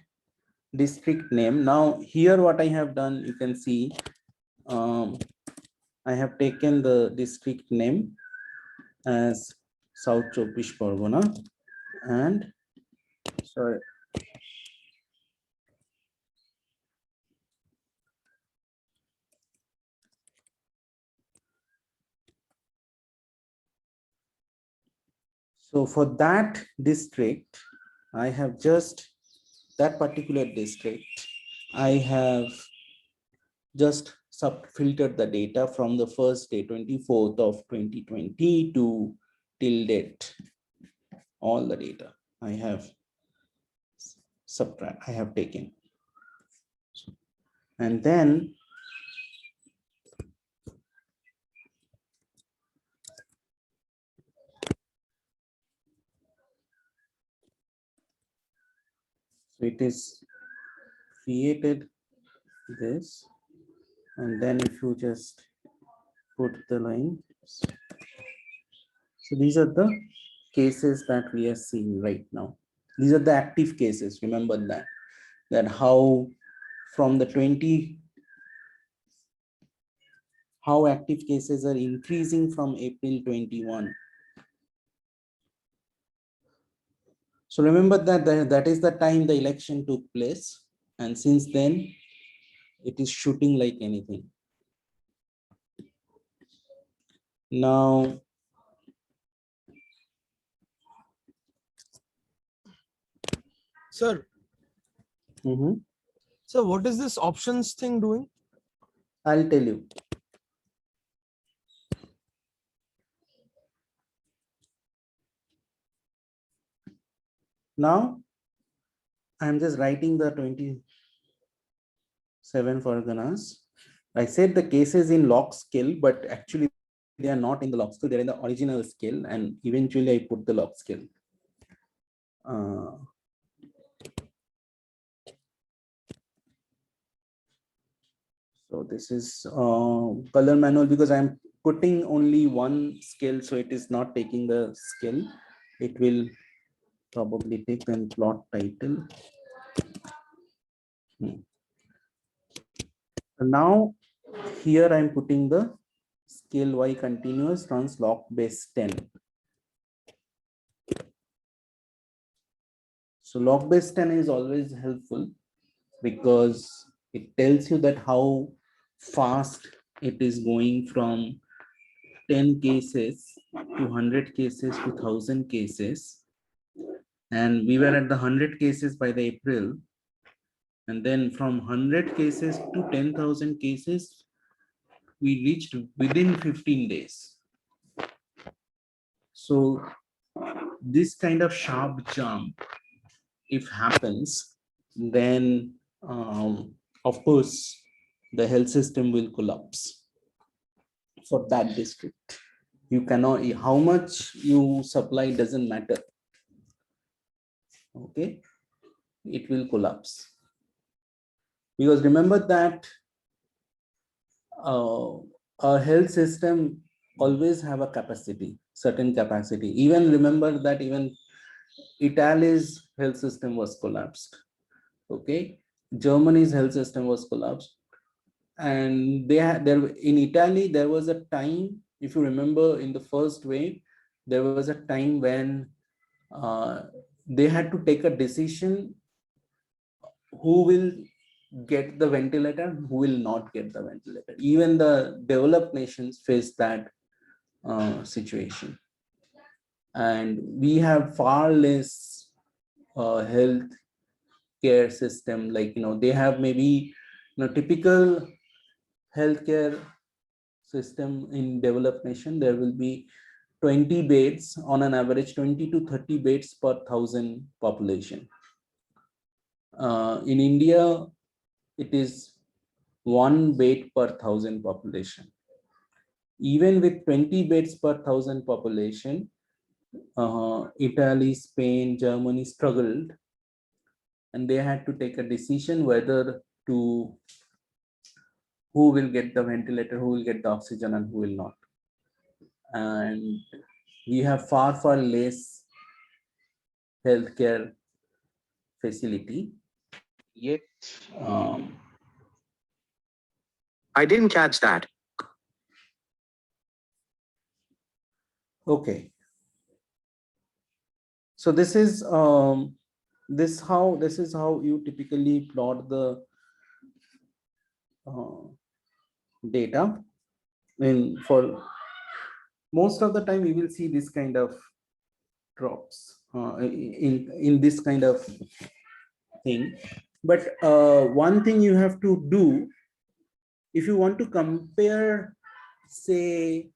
Speaker 1: district name. Now here what I have done, you can see I have taken the district name as South Chowbish Pargana, and sorry, so for that district, I have just that particular district. I have just sub-filtered the data from the first day, 24th of 2020 to till date. All the data I have I have taken. And then so it is created this, and then if you just put the line. So these are the cases that we are seeing right now. These are the active cases. Remember that how from the 20, how active cases are increasing from April 21. So remember that is the time the election took place, and since then it is shooting like anything. Now
Speaker 3: Sir, so what is this options thing doing?
Speaker 1: I'll tell you. Now I'm just writing the 27 Farganas. I said the cases in log scale, but actually they are not in the log scale, they're in the original scale, and eventually I put the log scale. So this is color manual because I'm putting only one scale, so it is not taking the scale. It will probably take the plot title. Now here I'm putting the scale Y continuous runs log base 10. So log base 10 is always helpful because it tells you that how fast it is going from 10 cases to 100 cases to 1000 cases. And we were at the 100 cases by the April. And then from 100 cases to 10,000 cases, we reached within 15 days. So this kind of sharp jump, if happens, then of course, the health system will collapse for that district. You cannot, how much you supply doesn't matter. Okay, it will collapse. Because remember that our health system always have a capacity, certain capacity. Even remember that even Italy's health system was collapsed. Okay, Germany's health system was collapsed, and they had there in Italy there was a time, if you remember, in the first wave, there was a time when they had to take a decision who will get the ventilator, who will not get the ventilator. Even the developed nations face that situation, and we have far less health care system. Like, they have maybe, typical healthcare system in developed nation, there will be 20 beds on an average, 20 to 30 beds per 1,000 population. In India, it is 1 bed per 1,000 population. Even with 20 beds per 1,000 population, Italy, Spain, Germany struggled, and they had to take a decision whether to, who will get the ventilator, who will get the oxygen, and who will not. And we have far less healthcare facility. Yet,
Speaker 5: I didn't catch that.
Speaker 1: Okay. So this is this is how you typically plot the data. And for most of the time, we will see this kind of drops. in this kind of thing. But one thing you have to do, if you want to compare, say,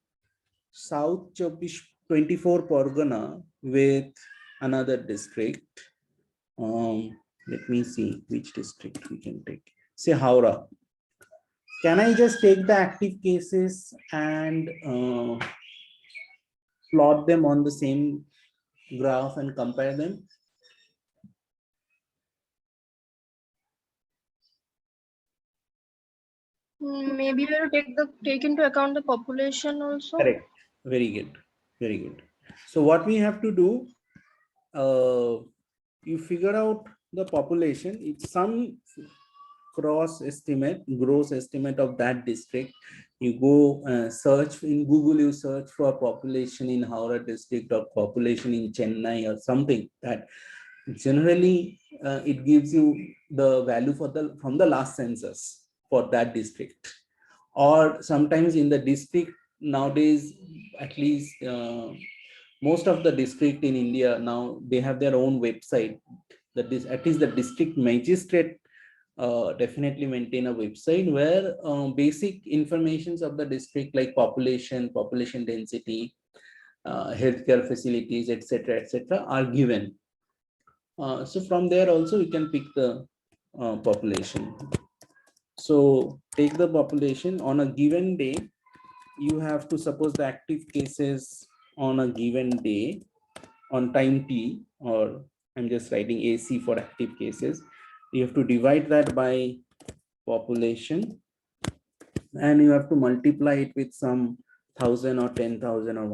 Speaker 1: South 24 Pargana with another district, let me see which district we can take. Say Howrah. Can I just take the active cases and plot them on the same graph and compare them?
Speaker 2: Maybe we'll take into account the population also.
Speaker 1: Correct. Very good. Very good. So what we have to do, you figure out the population. It's some gross estimate of that district. You go search in Google, you search for population in Howrah district or population in Chennai or something that generally it gives you the value for from the last census for that district. Or sometimes in the district nowadays, at least most of the district in India now, they have their own website. That is, at least the district magistrate definitely maintain a website where basic informations of the district like population density, healthcare facilities, etc., are given. So from there also we can pick the population. So take the population on a given day. You have to suppose the active cases on a given day on time t, or I'm just writing AC for active cases. You have to divide that by population, and you have to multiply it with some 1,000 or 10,000 or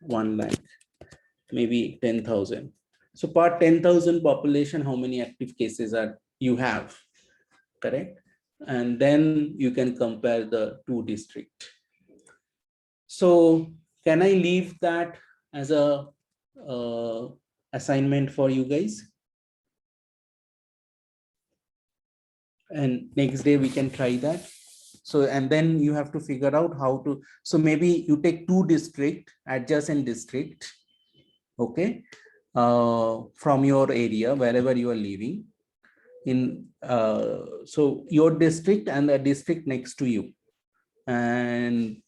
Speaker 1: 1 lakh, maybe 10,000. So per 10,000 population, how many active cases are you have, correct? And then you can compare the two districts. So can I leave that as a assignment for you guys? And next day we can try that. So, and then you have to figure out how to, so maybe you take two district, adjacent district, okay, from your area, wherever you are living in, so your district and the district next to you. And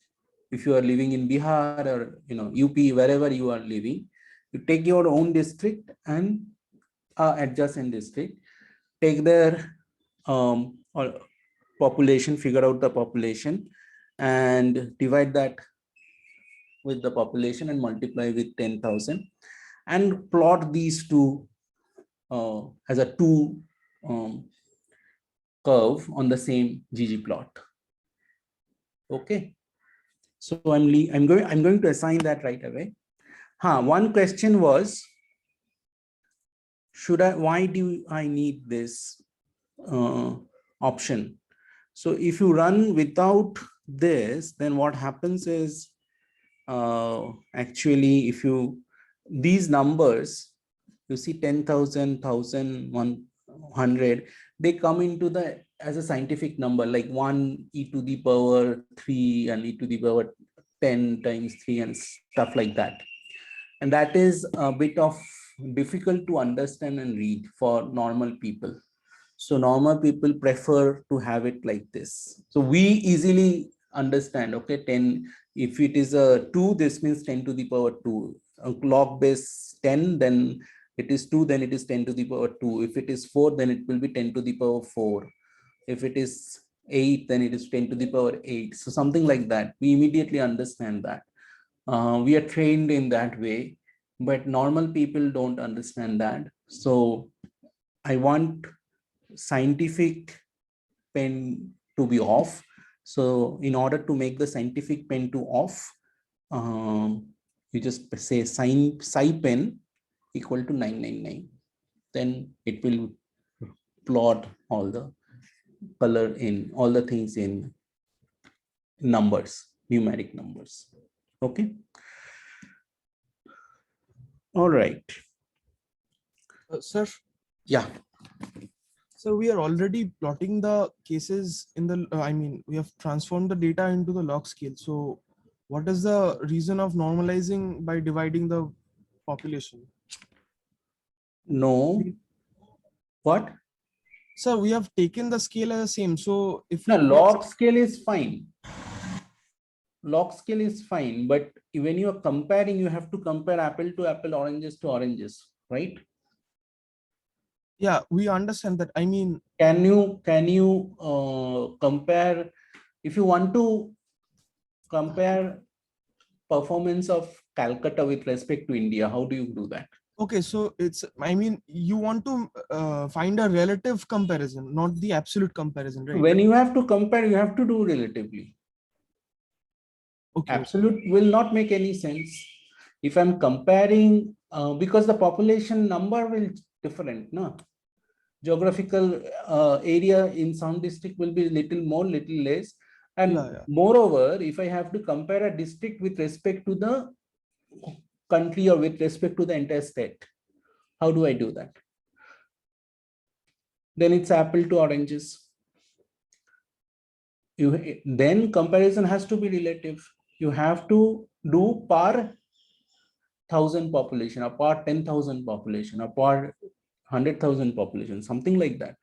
Speaker 1: if you are living in Bihar or, UP, wherever you are living, you take your own district and adjacent district, take their or population, figure out the population and divide that with the population and multiply with 10,000 and plot these two as a two curve on the same ggplot. Okay, so I'm going to assign that right away. One question was, why do I need this option? So if you run without this, then what happens is, actually, if these numbers, you see 10,000, 1,000, 100, they come into as a scientific number, like 1 e to the power 3 and e to the power 10 times 3 and stuff like that. And that is a bit of difficult to understand and read for normal people. So normal people prefer to have it like this. So we easily understand, okay, 10, if it is a 2, this means 10 to the power 2. A log base 10, then it is 2, then it is 10 to the power 2. If it is 4, then it will be 10 to the power 4. If it is 8, then it is 10 to the power 8. So something like that. We immediately understand that. We are trained in that way, but normal people don't understand that. So I want scientific pen to be off. So in order to make the scientific pen to off, you just say SciPen equal to 999. Then it will plot all the color in all the things in numbers, numeric numbers. Okay. All right.
Speaker 3: Sir.
Speaker 1: Yeah.
Speaker 3: So we are already plotting the cases in the, we have transformed the data into the log scale. So what is the reason of normalizing by dividing the population?
Speaker 1: No. What?
Speaker 3: Sir, we have taken the scale as the same. So if
Speaker 1: No,
Speaker 3: we
Speaker 1: log scale is fine. Log scale is fine, but when you are comparing, you have to compare apple to apple, oranges to oranges, right?
Speaker 3: yeah, we understand that. I mean,
Speaker 1: Can you compare, if you want to compare performance of Calcutta with respect to India, how do you do that?
Speaker 3: okay, so it's, I mean, you want to find a relative comparison, not the absolute comparison, right?
Speaker 1: When you have to compare, you have to do relatively.
Speaker 3: Okay.
Speaker 1: Absolute will not make any sense. If I'm comparing, because the population number will different, no? Geographical area in some district will be little more, little less. And
Speaker 3: Yeah.
Speaker 1: moreover, if I have to compare a district with respect to the country or with respect to the entire state, how do I do that? Then it's apple to oranges. Then comparison has to be relative. You have to do per 1,000 population, or per 10,000 population, or per 100,000 population, something like that.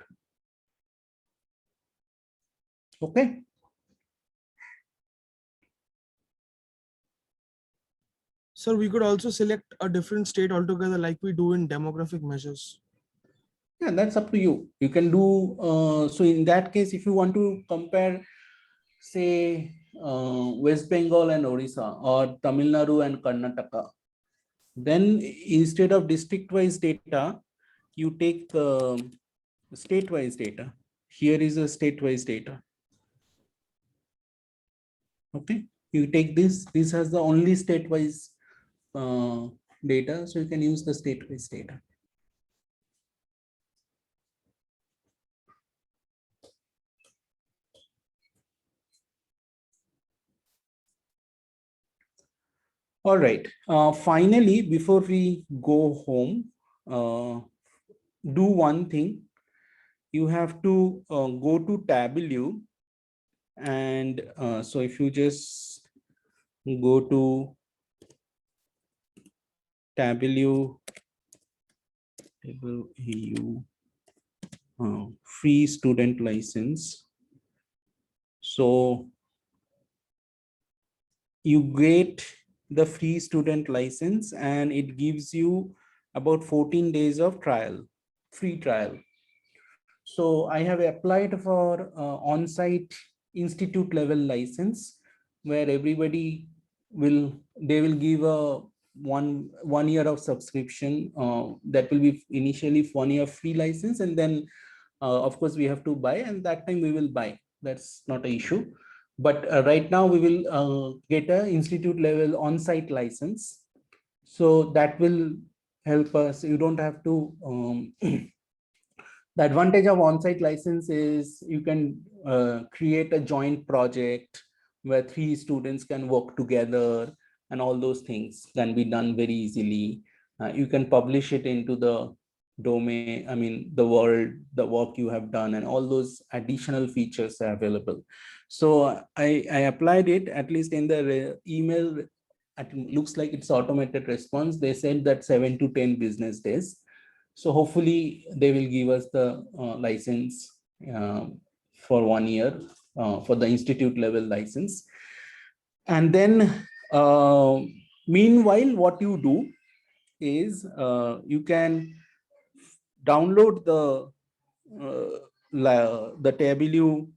Speaker 1: Okay.
Speaker 3: Sir, we could also select a different state altogether, like we do in demographic measures.
Speaker 1: Yeah, that's up to you. You can do, so in that case, if you want to compare, say, West Bengal and Orissa, or Tamil Nadu and Karnataka, then instead of district-wise data, you take state-wise data. Here is a state-wise data. Okay, you take this has the only state-wise data, so you can use the state-wise data. All right. Finally, before we go home, do one thing. You have to go to Tableau, and so if you just go to Tableau, free student license. So you get the free student license, and it gives you about 14 days of trial, free trial. So I have applied for on-site institute level license, where everybody they will give a one year of subscription. That will be initially 1 year free license, and then of course we have to buy, and that time we will buy. That's not an issue. But right now we will get a institute level on-site license. So that will help us. You don't have to the advantage of on-site license is you can create a joint project where 3 students can work together, and all those things can be done very easily. You can publish it into the domain, I mean, the world, the work you have done, and all those additional features are available. So I applied it, at least in the email. It looks like it's automated response. They said that 7 to 10 business days. So hopefully they will give us the license for 1 year for the institute level license. And then meanwhile, what you do is you can download the Tableau.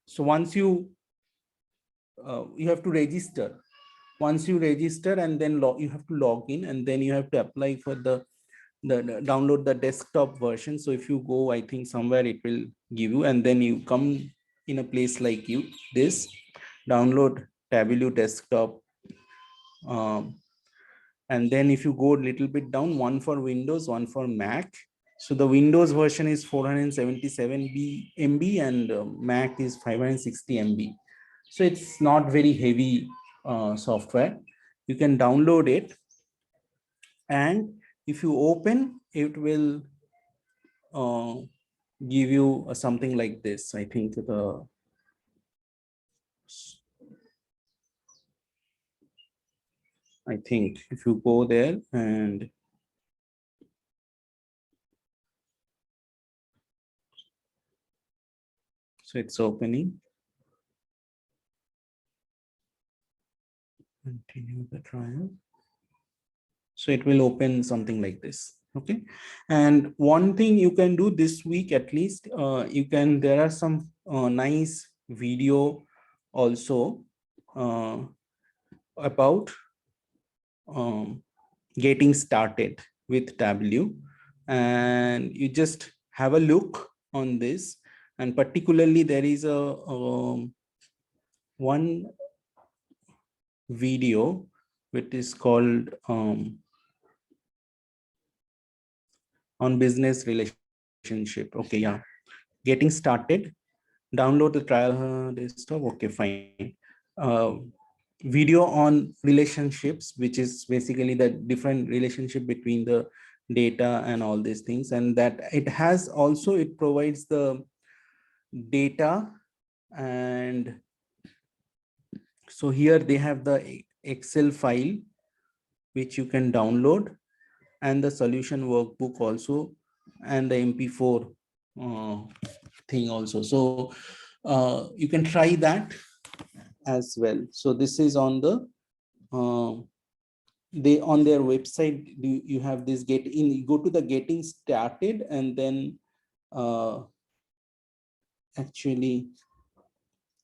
Speaker 1: So once you have to register. Once you register, and then you have to log in, and then you have to apply for the download the desktop version. So if you go, I think somewhere it will give you, and then you come in a place like this, download Tableau desktop. And then if you go a little bit down, one for Windows, one for Mac. So the Windows version is 477 MB, and Mac is 560 MB. So it's not very heavy software. You can download it, and if you open, it will give you something like this. I think if you go there and So it's opening. Continue the trial. So it will open something like this. Okay. And one thing you can do this week, at least, there are some nice video also about getting started with Tableau, and you just have a look on this. And particularly there is a one video which is called on business relationship. Okay, yeah, getting started. Download the trial desktop. Okay, fine. Video on relationships, which is basically the different relationship between the data and all these things, and that it has also, it provides the data. And so here they have the Excel file which you can download, and the solution workbook also, and the MP4 thing also. So you can try that as well. So this is on the they on their website. You have this go to the getting started, and then actually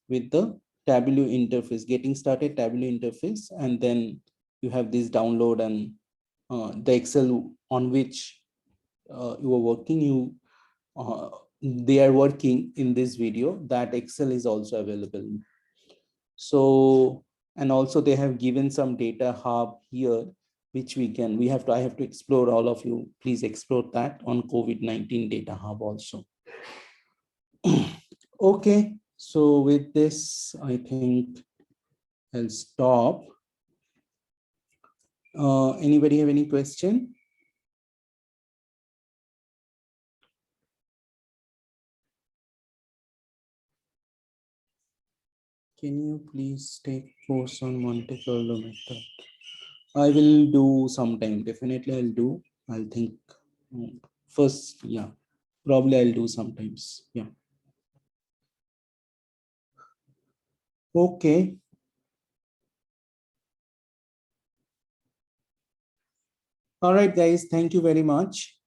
Speaker 1: with the Tableau interface, getting started Tableau interface, and then you have this download, and the Excel on which you are working, they are working in this video, that Excel is also available. So, and also they have given some data hub here, which I have to explore. All of you, please explore that on COVID-19 data hub also. Okay, so with this, I think I'll stop. Anybody have any question? Can you please take course on Monte Carlo method? I will do sometime. Definitely I'll do. I'll think first. Yeah, probably I'll do sometimes. Yeah. Okay. All right, guys. Thank you very much.